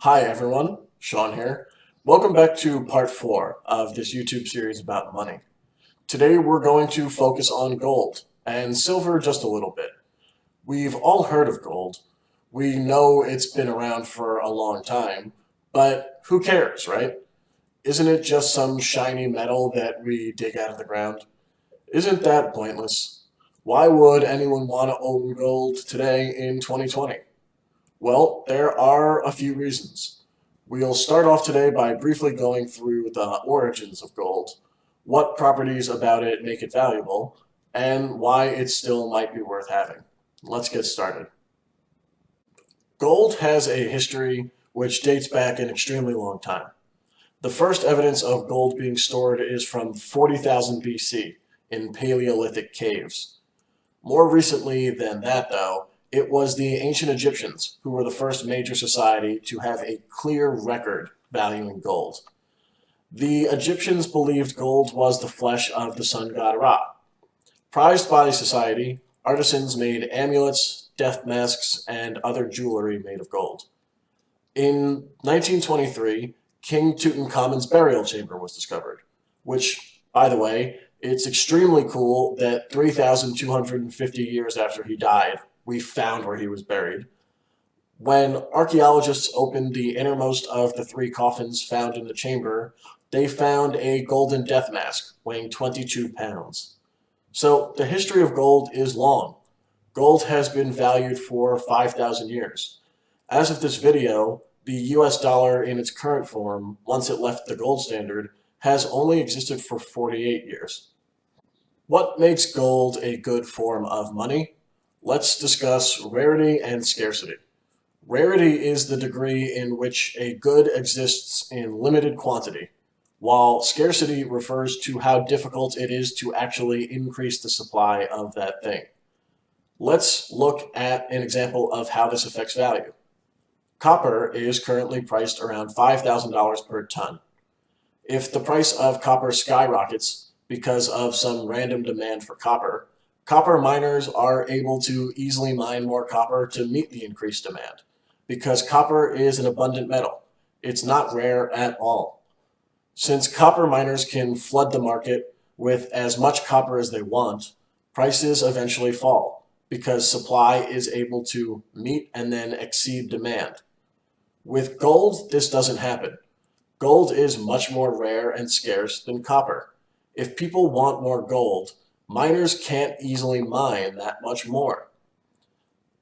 Hi everyone, Sean here. Welcome back to part 4 of this YouTube series about money. Today we're going to focus on gold and silver just a little bit. We've all heard of gold. We know it's been around for a long time, but who cares, right? Isn't it just some shiny metal that we dig out of the ground? Isn't that pointless? Why would anyone want to own gold today in 2020? Well, there are a few reasons. We'll start off today by briefly going through the origins of gold, what properties about it make it valuable, and why it still might be worth having. Let's get started. Gold has a history which dates back an extremely long time. The first evidence of gold being stored is from 40,000 BC in Paleolithic caves. More recently than that, though, it was the ancient Egyptians who were the first major society to have a clear record valuing gold. The Egyptians believed gold was the flesh of the sun god Ra. Prized by society, artisans made amulets, death masks, and other jewelry made of gold. In 1923, King Tutankhamun's burial chamber was discovered, which, by the way, it's extremely cool that 3,250 years after he died, we found where he was buried. When archaeologists opened the innermost of the 3 coffins found in the chamber, they found a golden death mask weighing 22 pounds. So the history of gold is long. Gold has been valued for 5,000 years. As of this video, the US dollar in its current form, once it left the gold standard, has only existed for 48 years. What makes gold a good form of money? Let's discuss rarity and scarcity. Rarity is the degree in which a good exists in limited quantity, while scarcity refers to how difficult it is to actually increase the supply of that thing. Let's look at an example of how this affects value. Copper is currently priced around $5,000 per ton. If the price of copper skyrockets because of some random demand for copper, copper miners are able to easily mine more copper to meet the increased demand. Because copper is an abundant metal, it's not rare at all. Since copper miners can flood the market with as much copper as they want, prices eventually fall because supply is able to meet and then exceed demand. With gold, this doesn't happen. Gold is much more rare and scarce than copper. If people want more gold, miners can't easily mine that much more.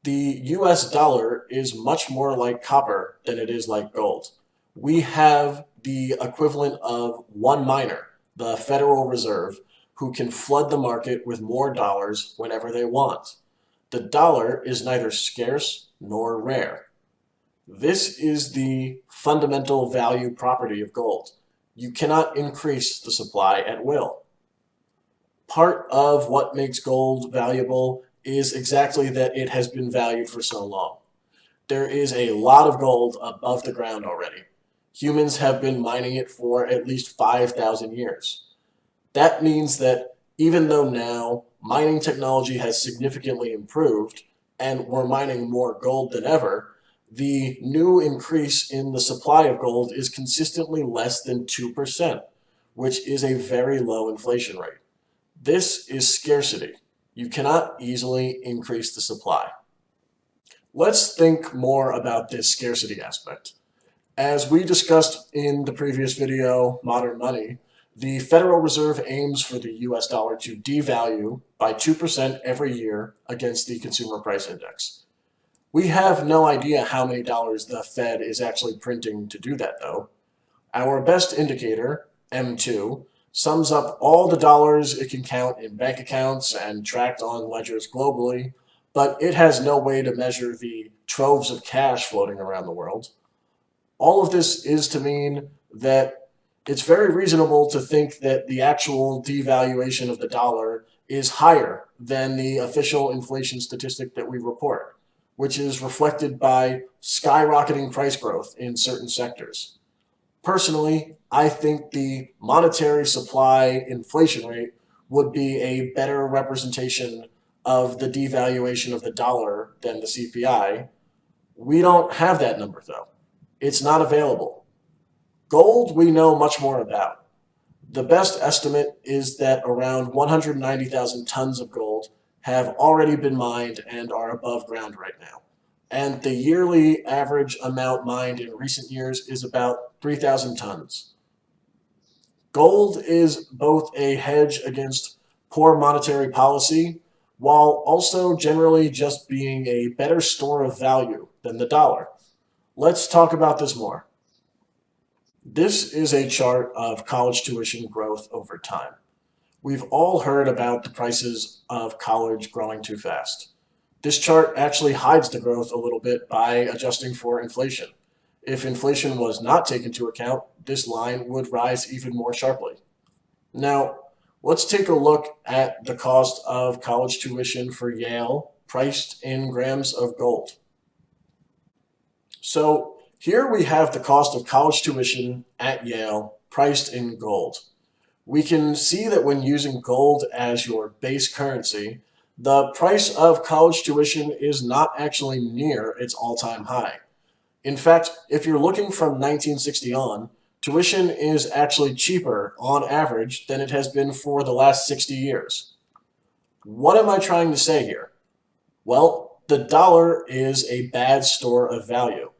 The US dollar is much more like copper than it is like gold. We have the equivalent of one miner, the Federal Reserve, who can flood the market with more dollars whenever they want. The dollar is neither scarce nor rare. This is the fundamental value property of gold. You cannot increase the supply at will. Part of what makes gold valuable is exactly that it has been valued for so long. There is a lot of gold above the ground already. Humans have been mining it for at least 5,000 years. That means that even though now mining technology has significantly improved and we're mining more gold than ever, the new increase in the supply of gold is consistently less than 2%, which is a very low inflation rate. This is scarcity. You cannot easily increase the supply. Let's think more about this scarcity aspect. As we discussed in the previous video, Modern Money, the Federal Reserve aims for the US dollar to devalue by 2% every year against the Consumer Price Index. We have no idea how many dollars the Fed is actually printing to do that, though. Our best indicator, M2, sums up all the dollars it can count in bank accounts and tracked on ledgers globally, but it has no way to measure the troves of cash floating around the world. All of this is to mean that it's very reasonable to think that the actual devaluation of the dollar is higher than the official inflation statistic that we report, which is reflected by skyrocketing price growth in certain sectors. Personally, I think the monetary supply inflation rate would be a better representation of the devaluation of the dollar than the CPI. We don't have that number, though. It's not available. Gold, we know much more about. The best estimate is that around 190,000 tons of gold have already been mined and are above ground right now. And the yearly average amount mined in recent years is about 3,000 tons. Gold is both a hedge against poor monetary policy, while also generally just being a better store of value than the dollar. Let's talk about this more. This is a chart of college tuition growth over time. We've all heard about the prices of college growing too fast. This chart actually hides the growth a little bit by adjusting for inflation. If inflation was not taken into account, this line would rise even more sharply. Now, let's take a look at the cost of college tuition for Yale priced in grams of gold. So here we have the cost of college tuition at Yale priced in gold. We can see that when using gold as your base currency, the price of college tuition is not actually near its all-time high. In fact, if you're looking from 1960 on, tuition is actually cheaper on average than it has been for the last 60 years. What am I trying to say here? Well, the dollar is a bad store of value.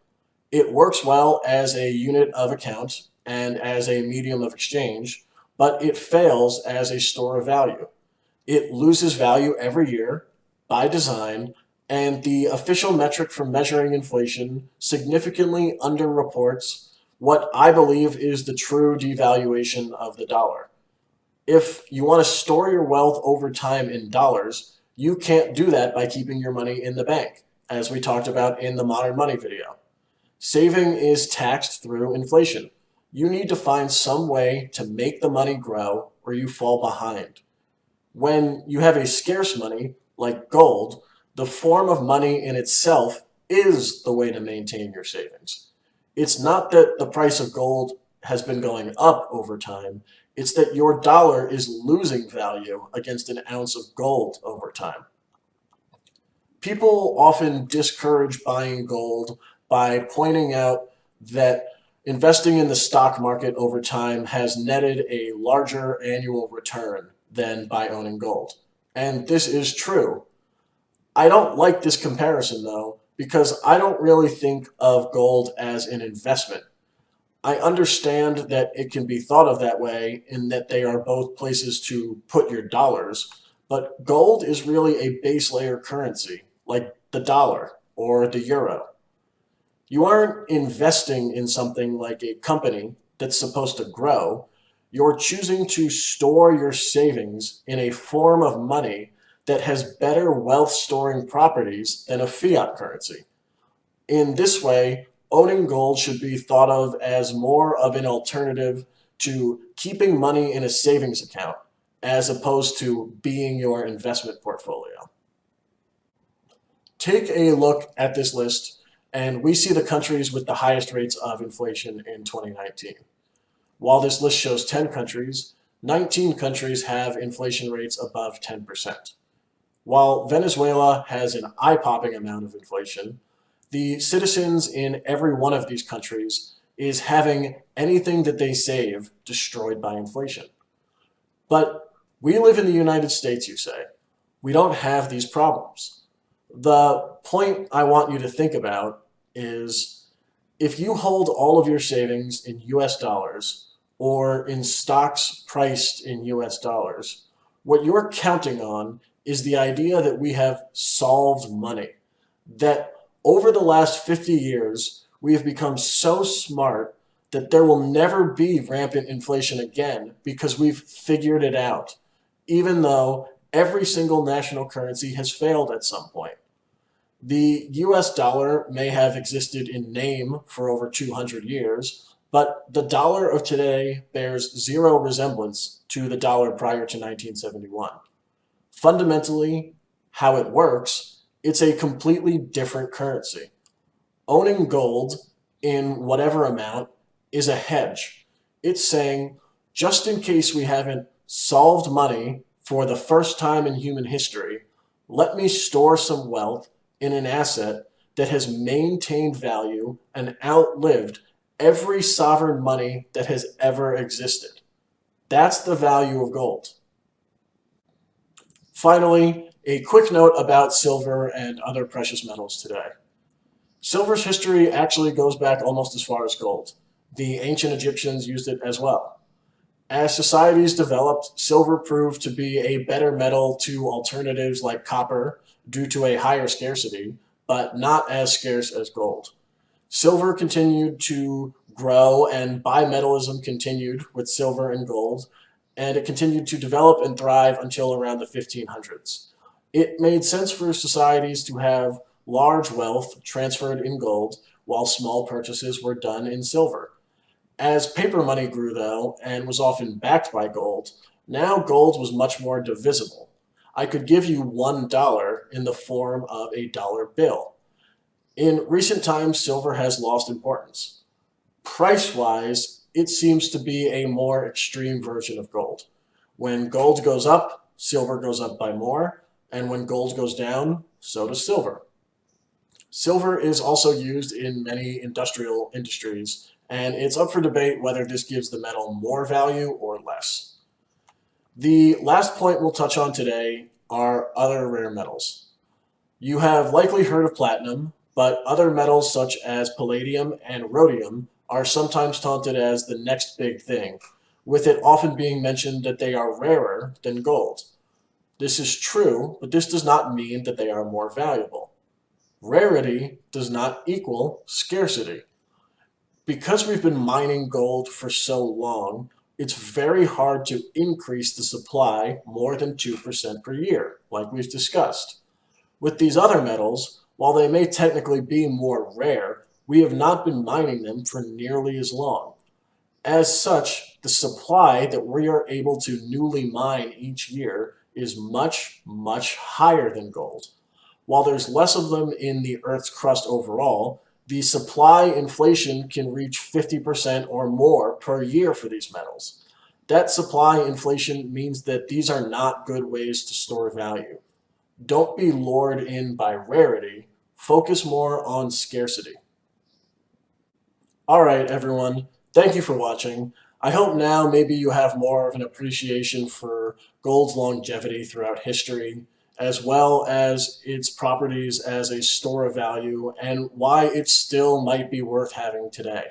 It works well as a unit of account and as a medium of exchange, but it fails as a store of value. It loses value every year by design, and the official metric for measuring inflation significantly underreports what I believe is the true devaluation of the dollar. If you want to store your wealth over time in dollars, you can't do that by keeping your money in the bank, as we talked about in the Modern Money video. Saving is taxed through inflation. You need to find some way to make the money grow or you fall behind. When you have a scarce money, like gold, the form of money in itself is the way to maintain your savings. It's not that the price of gold has been going up over time, it's that your dollar is losing value against an ounce of gold over time. People often discourage buying gold by pointing out that investing in the stock market over time has netted a larger annual return than by owning gold. And this is true. I don't like this comparison though, because I don't really think of gold as an investment. I understand that it can be thought of that way in that they are both places to put your dollars, but gold is really a base layer currency, like the dollar or the euro. You aren't investing in something like a company that's supposed to grow. You're choosing to store your savings in a form of money that has better wealth storing properties than a fiat currency. In this way, owning gold should be thought of as more of an alternative to keeping money in a savings account as opposed to being your investment portfolio. Take a look at this list, and we see the countries with the highest rates of inflation in 2019. While this list shows 10 countries, 19 countries have inflation rates above 10%. While Venezuela has an eye-popping amount of inflation, the citizens in every one of these countries is having anything that they save destroyed by inflation. But we live in the United States, you say. We don't have these problems. The point I want you to think about is if you hold all of your savings in US dollars or in stocks priced in US dollars, what you're counting on is the idea that we have solved money, that over the last 50 years, we have become so smart that there will never be rampant inflation again because we've figured it out, even though every single national currency has failed at some point. The US dollar may have existed in name for over 200 years, but the dollar of today bears zero resemblance to the dollar prior to 1971. Fundamentally, how it works, it's a completely different currency. Owning gold in whatever amount is a hedge. It's saying, just in case we haven't solved money for the first time in human history, let me store some wealth in an asset that has maintained value and outlived every sovereign money that has ever existed. That's the value of gold. Finally, a quick note about silver and other precious metals today. Silver's history actually goes back almost as far as gold. The ancient Egyptians used it as well. As societies developed, silver proved to be a better metal to alternatives like copper due to a higher scarcity, but not as scarce as gold. Silver continued to grow and bimetallism continued with silver and gold, and it continued to develop and thrive until around the 1500s. It made sense for societies to have large wealth transferred in gold while small purchases were done in silver. As paper money grew, though, and was often backed by gold, now gold was much more divisible. I could give you $1 in the form of a dollar bill. In recent times, silver has lost importance. Price-wise, it seems to be a more extreme version of gold. When gold goes up, silver goes up by more, and when gold goes down, so does silver. Silver is also used in many industrial industries, and it's up for debate whether this gives the metal more value or less. The last point we'll touch on today are other rare metals. You have likely heard of platinum, but other metals such as palladium and rhodium are sometimes taunted as the next big thing, with it often being mentioned that they are rarer than gold. This is true, but this does not mean that they are more valuable. Rarity does not equal scarcity. Because we've been mining gold for so long, it's very hard to increase the supply more than 2% per year, like we've discussed. With these other metals, while they may technically be more rare, we have not been mining them for nearly as long. As such, the supply that we are able to newly mine each year is much, much higher than gold. While there's less of them in the Earth's crust overall, the supply inflation can reach 50% or more per year for these metals. That supply inflation means that these are not good ways to store value. Don't be lured in by rarity, focus more on scarcity. All right, everyone, thank you for watching. I hope now maybe you have more of an appreciation for gold's longevity throughout history, as well as its properties as a store of value and why it still might be worth having today.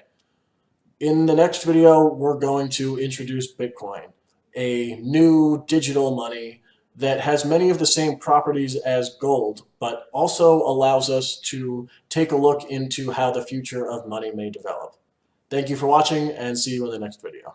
In the next video, we're going to introduce Bitcoin, a new digital money that has many of the same properties as gold, but also allows us to take a look into how the future of money may develop. Thank you for watching, and see you in the next video.